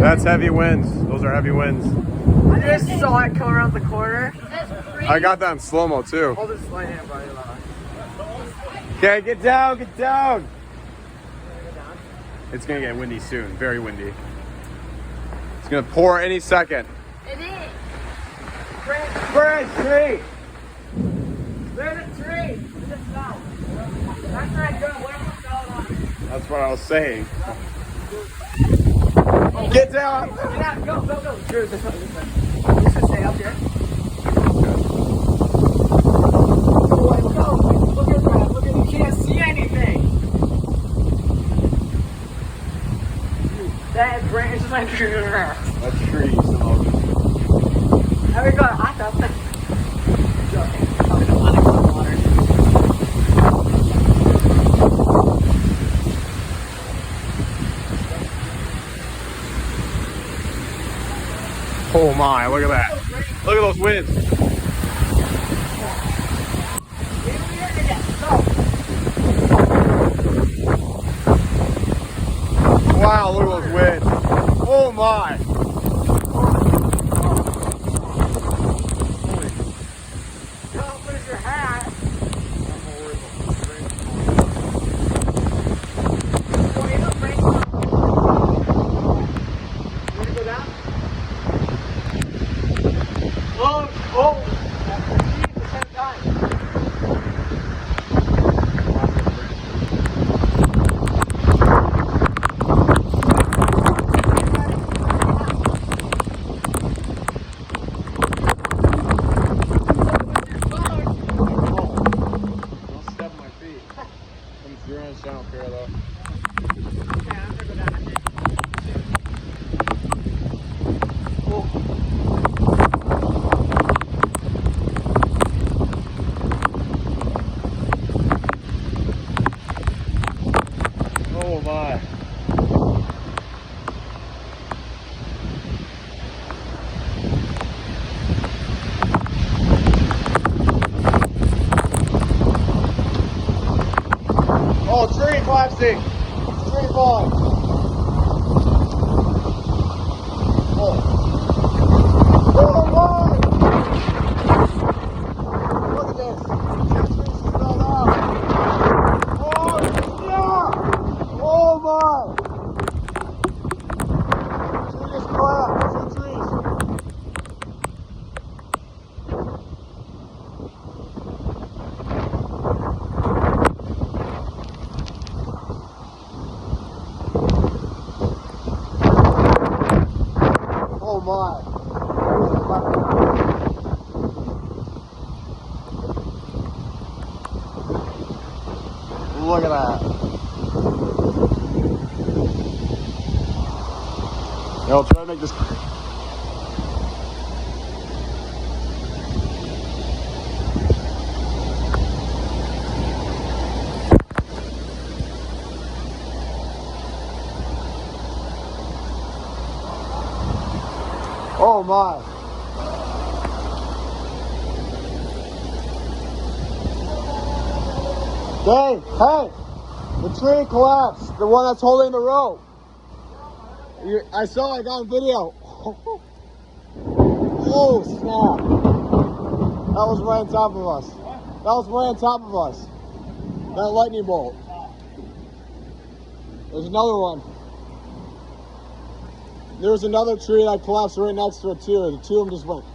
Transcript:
That's heavy winds. Those are heavy winds. I just saw it come around the corner. I got that in slow-mo too. Hold this light hand, buddy. Okay, get down, get down. It's gonna get windy soon, very windy. It's gonna pour any second. It is. Bird tree. There's a tree. There's a fell. That's right, good. Whatever fell on. That's what I was saying. Get down. Get out. Go, go, go. Drew, this way, this way. Just gonna stay up here. Go, go. Look at that. Look at, you can't see anything. That branch is like That tree smells. There we go. Hot up. Oh my, look at that. Look at those winds. Wow, look at those winds. Oh my. Where's your hat? I don't care though. Oh my. Oh, tree collapsing. Tree falling. Oh. Oh, my. Look at this. Two trees just fell out. Oh, yeah. Oh, my. Tree just collapsed. Two trees. Oh my. Look at that. Yo, try to make this. Oh my. Dave, hey, the tree collapsed, the one that's holding the rope. I saw it on video. Oh snap. That was right on top of us. That was right on top of us. That lightning bolt. There's another one. There was another tree that collapsed right next to it too. The two of them just went